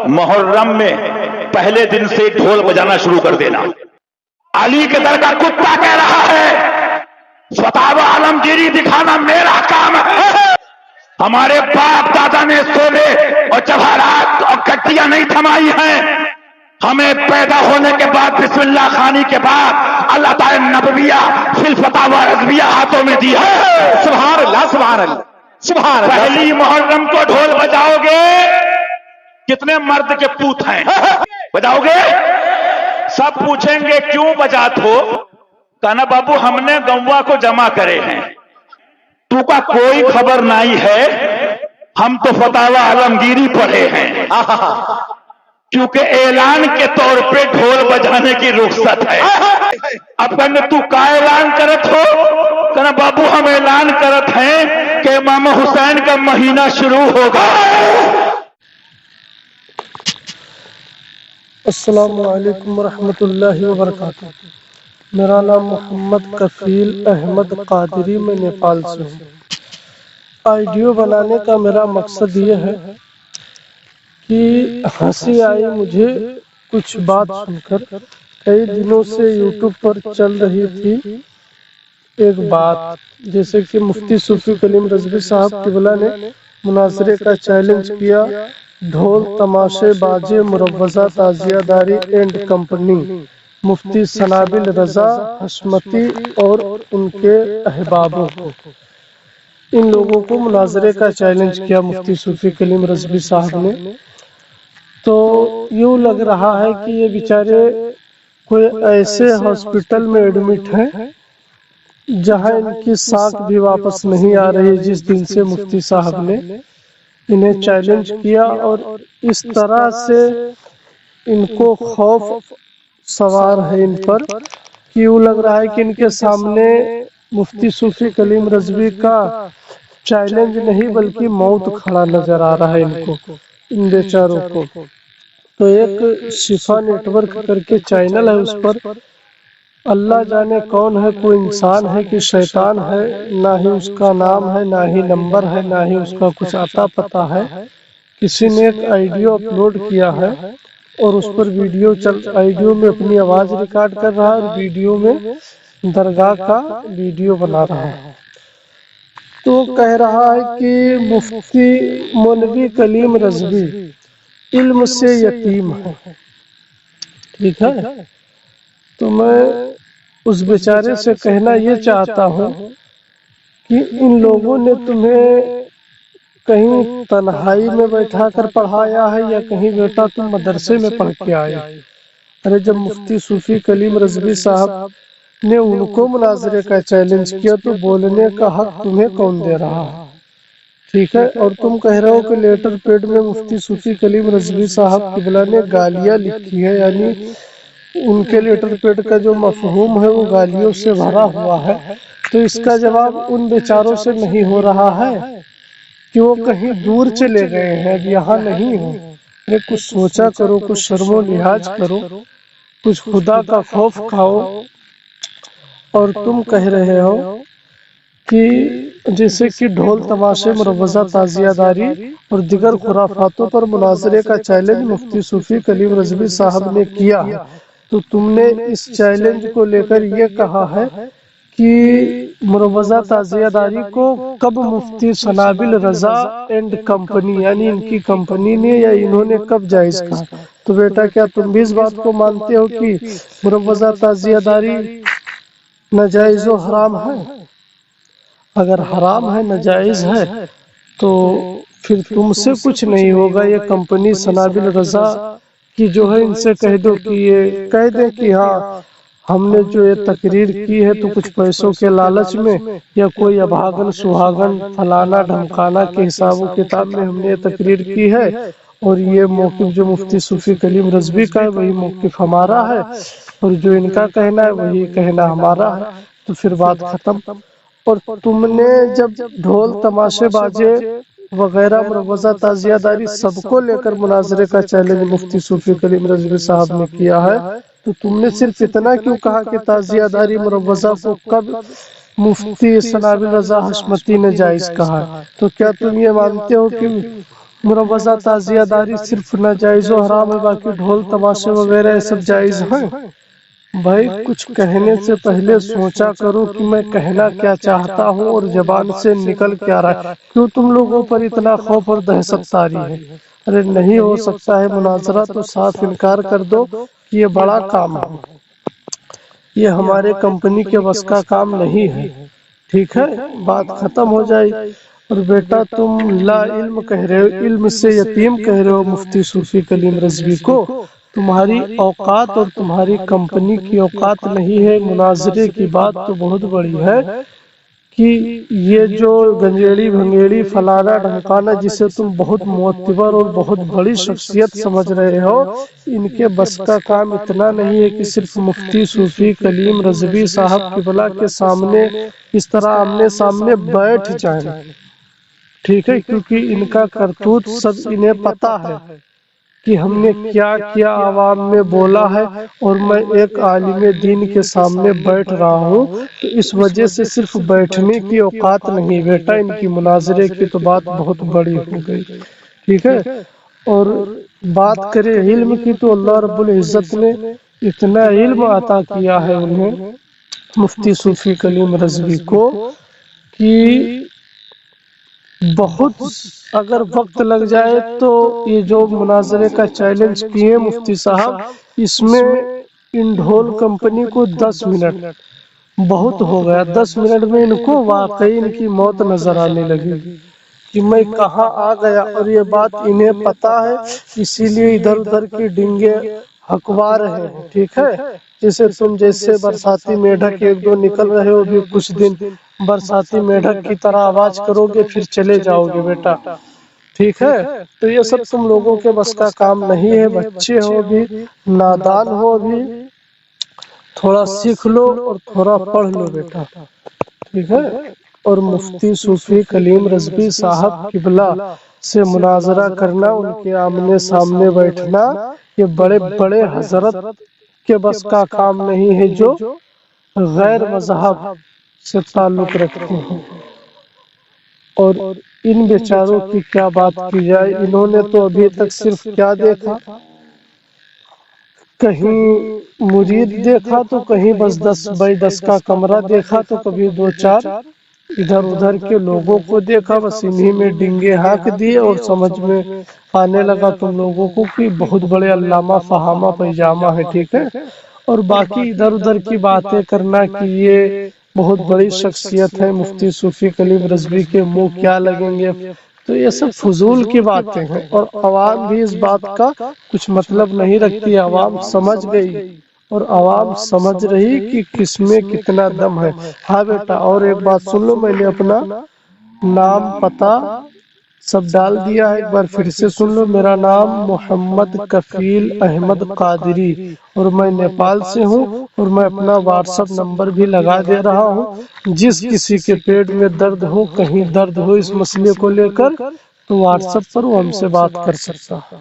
محرم میں پہلے دن سے ڈھول بجانا شروع کر دینا. علی کے در کا کتا کہہ رہا ہے فتاوی عالمگیری دکھانا میرا کام ہے. ہمارے باپ دادا نے سونے اور جواہرات اور کٹیاں نہیں تھمائی ہیں. ہمیں پیدا ہونے کے بعد بسم اللہ خانی کے بعد اللہ تعالی نبویہ فی الفتاوی رضویہ ہاتھوں میں دی ہے. سبحان اللہ سبحان اللہ سبحان اللہ. پہلی محرم کو ڈھول بجاؤ گے کتنے مرد کے پوت ہیں بجاؤ گے؟ سب پوچھیں گے کیوں بجات ہو؟ کہنا بابو ہم نے گوا کو جمع کرے ہیں، تو کا کوئی خبر نہیں ہے، ہم تو فتاوی عالمگیری پڑھے ہیں. کیونکہ اعلان کے طور پہ ڈھول بجانے کی رخصت ہے. اب کہنے تو کا اعلان کرت ہو؟ کہنا بابو ہم اعلان کرت ہیں کہ امام حسین کا مہینہ شروع ہوگا. السلام علیکم ورحمۃ اللہ وبرکاتہ. میرا نام محمد کفیل احمد قادری، میں نیپال سے ہوں. آئیڈیو بنانے کا میرا مقصد یہ ہے کہ ہنسی آئی مجھے کچھ بات سن کر. کئی دنوں سے یوٹیوب پر چل رہی تھی ایک بات، جیسے کہ مفتی صوفی کلیم رضوی صاحب قبلہ نے مناظرے کا چیلنج کیا. ڈھول تماشے باجے مروضہ تعزیہ داری اینڈ کمپنی، مفتی سنابل رضا حشمتی اور ان کے احبابوں کو، ان لوگوں کو مناظرے کا چیلنج کیا مفتی صوفی کلیم رضوی صاحب نے. تو یوں لگ رہا ہے کہ یہ بیچارے کوئی ایسے ہاسپٹل میں ایڈمٹ ہیں جہاں ان کی سانس بھی واپس نہیں آ رہی جس دن سے مفتی صاحب نے انہیں چیلنج کیا. اور اس طرح سے ان کو خوف سوار ہے ان پر کہ یوں لگ رہا ہے کہ ان کے سامنے مفتی صوفی کلیم رضوی کا چیلنج نہیں بلکہ موت کھڑا نظر آ رہا ہے ان کو، ان بیچاروں کو. تو ایک شفا نیٹ ورک کر کے چینل ہے، اس پر اللہ جانے کون ہے، کوئی انسان ہے کہ شیطان ہے، نہ ہی اس کا نام ہے، نہ ہی نمبر ہے، نہ ہی اس کا کچھ آتا پتا ہے. کسی نے ایک آئیڈیو اپلوڈ کیا ہے اور اس پر آئیڈیو میں اپنی آواز ریکارڈ کر رہا ہے اور ویڈیو میں درگاہ کا ویڈیو بنا رہا ہے. تو کہہ رہا ہے کہ مفتی مولوی کلیم رضوی علم سے یتیم ہے. ٹھیک ہے، تو میں اس بیچارے سے کہنا یہ چاہتا ہوں کہ ان لوگوں نے تمہیں کہیں تنہائی میں بیٹھا کر پڑھایا ہے یا کہیں بیٹا تم مدرسے میں پڑھ کے آئے؟ ارے جب مفتی صوفی کلیم رضوی صاحب نے ان کو مناظرے کا چیلنج کیا تو بولنے کا حق تمہیں کون دے رہا ہے؟ ٹھیک ہے، اور تم کہہ رہے ہو کہ لیٹر پیڈ میں مفتی صوفی کلیم رضوی صاحب قبلہ نے گالیاں لکھی ہے، یعنی ان کے لیٹر پیڈ کا جو مفہوم ہے وہ گالیوں سے بھرا ہوا ہے. تو اس کا جواب ان بیچاروں سے نہیں ہو رہا ہے کہ وہ کہیں دور چلے گئے ہیں، اب یہاں نہیں ہو. کچھ سوچا کرو، کچھ شرم و لحاظ کرو، کچھ خدا کا خوف کھاؤ. اور تم کہہ رہے ہو کہ جیسے کہ ڈھول تماشے مروضہ تعزیہ داری اور دیگر خرافاتوں پر مناظرے کا چیلنج مفتی صوفی کلیم رضوی صاحب نے کیا ہے، تو تم نے اس چیلنج کو لے کر یہ کہا ہے کہ مروضہ تعزیہ داری کو کب مفتی سنابل رضا اینڈ کمپنی یعنی ان کی کمپنی نے یا انہوں نے کب جائز کہا؟ تو بیٹا کیا تم بھی اس بات کو مانتے ہو کہ مروضہ تعزیہ داری ناجائز و حرام ہے؟ اگر حرام ہے، ناجائز ہے، تو پھر تم سے کچھ نہیں ہوگا. یہ کمپنی سنابل رضا کی جو ہے ان سے کہہ دو کہ یہ کہہ دیں کہ ہاں ہم نے جو یہ تقریر کی ہے تو کچھ پیسوں کے لالچ میں یا کوئی ابھاگن سہاگن فلانا ڈھمکانا کے حساب و کتاب میں ہم نے یہ تقریر کی ہے، اور یہ موقف جو مفتی صوفی کلیم رضوی کا ہے وہی موقف ہمارا ہے، اور جو ان کا کہنا ہے وہی کہنا ہمارا ہے. تو پھر بات ختم. اور تم نے جب ڈھول تماشے باجے وغیرہ مروضہ تعزیہ داری سب کو لے کر مناظرے کا چیلنج مفتی صوفی کلیم رضوی صاحب نے کیا ہے، تو تم نے صرف اتنا کیوں کہا کہ تعزیہ داری مروضہ کو کب مفتی سنابل رضا حشمتی نے جائز کہا ہے؟ تو کیا تم یہ مانتے ہو کہ مروضہ تعزیہ داری صرف ناجائز و حرام ہے، باقی ڈھول تماشے وغیرہ یہ سب جائز ہیں۔ بھائی کچھ کہنے سے پہلے سوچا کرو کہ میں کہنا کیا چاہتا ہوں اور زبان سے نکل کیا رہا ہے۔ کیوں تم لوگوں پر اتنا خوف اور دہشت طاری ہے؟ ارے نہیں ہو سکتا ہے مناظرہ تو صاف انکار کر دو کہ یہ بڑا کام ہے، یہ ہمارے کمپنی کے بس کا کام نہیں ہے، ٹھیک ہے؟ بات ختم ہو جائے۔ اور بیٹا تم لا علم کہہ رہے ہو، علم سے یتیم کہہ رہے ہو مفتی صوفی کلیم رضوی کو۔ تمہاری اوقات اور تمہاری کمپنی کی اوقات نہیں ہے۔ مناظرے کی بات تو بہت بڑی ہے کہ یہ جو گنجیڑی بھنگیڑی فلانا ڈھمکانا جسے تم بہت معتبر اور بہت بڑی شخصیت سمجھ رہے ہو، ان کے بس کا کام اتنا نہیں ہے کہ صرف مفتی صوفی کلیم رضوی صاحب قبلہ کے سامنے اس طرح آمنے سامنے بیٹھ جائیں، ٹھیک ہے؟ کیونکہ ان کا کرتوت سب انہیں پتا ہے کہ ہم نے کیا کیا عوام میں بولا ہے، اور میں ایک عالم دین کے سامنے بیٹھ رہا ہوں تو اس وجہ سے صرف بیٹھنے کی اوقات نہیں بیٹا، ان کی مناظرے کی تو بات بہت بڑی ہو گئی، ٹھیک ہے؟ اور بات کرے علم کی تو اللہ رب العزت نے اتنا علم عطا کیا ہے انہیں مفتی صوفی کلیم رضوی کو کہ بہت اگر وقت لگ جائے تو یہ جو مناظرے کا چیلنج کیے مفتی صاحب، اس میں ان ڈھول کمپنی کو 10 منٹ بہت ہو گیا، 10 منٹ میں ان کو واقعی ان کی موت نظر آنے لگی کہ میں کہاں آ گیا، اور یہ بات انہیں پتا ہے، اسی لیے ادھر ادھر کی ڈنگے ہکوا رہے ہیں، ٹھیک ہے؟ جیسے برساتی میڈک ایک دو نکل رہے ہو، بھی کچھ دن برساتی میڈک کی طرح آواز کرو گے پھر چلے جاؤ گے بیٹا، ٹھیک ہے؟ تو یہ سب تم لوگوں کے بس کا کام نہیں ہے، بچے ہو بھی، نادان ہو بھی، تھوڑا سیکھ لو اور تھوڑا پڑھ لو بیٹا، ٹھیک ہے؟ اور مفتی صوفی کلیم رضوی صاحب قبلہ سے مناظرہ کرنا، ان کے آمنے سامنے بیٹھنا، یہ بڑے بڑے حضرت کے بس کا کام نہیں ہے جو غیر مذہب سے تعلق رکھتے ہیں۔ اور ان بیچاروں کی کیا بات کی جائے، انہوں نے تو ابھی تک صرف کیا دیکھا، کہیں مرید دیکھا تو کہیں بس 10 بائی 10 کا کمرہ دیکھا تو کبھی 2-4 ادھر ادھر کے لوگوں کو دیکھا، بس انہی میں ڈنگے ہانک دیے، اور سمجھ میں آنے لگا تم لوگوں کو کہ بہت بڑے علامہ فہامہ پیجامہ ہے، ٹھیک ہے؟ اور باقی ادھر ادھر کی باتیں کرنا کہ یہ بہت بڑی شخصیت ہے، مفتی صوفی کلیم رضوی کے منہ کیا لگیں گے، تو یہ سب فضول کی باتیں ہیں، اور عوام بھی اس بات کا کچھ مطلب نہیں رکھتی، عوام سمجھ گئی اور عوام سمجھ رہی کہ کس میں کتنا دم ہے۔ ہاں بیٹا اور ایک بات سن لو، میں نے اپنا نام پتہ سب ڈال دیا ہے، ایک بار پھر سے سن لو، میرا نام محمد کفیل احمد قادری، اور میں نیپال سے ہوں، اور میں اپنا واٹس ایپ نمبر بھی لگا دے رہا ہوں، جس کسی کے پیٹ میں درد ہو، کہیں درد ہو اس مسئلے کو لے کر، تو واٹس ایپ پر وہ ہم سے بات کر سکتا ہے۔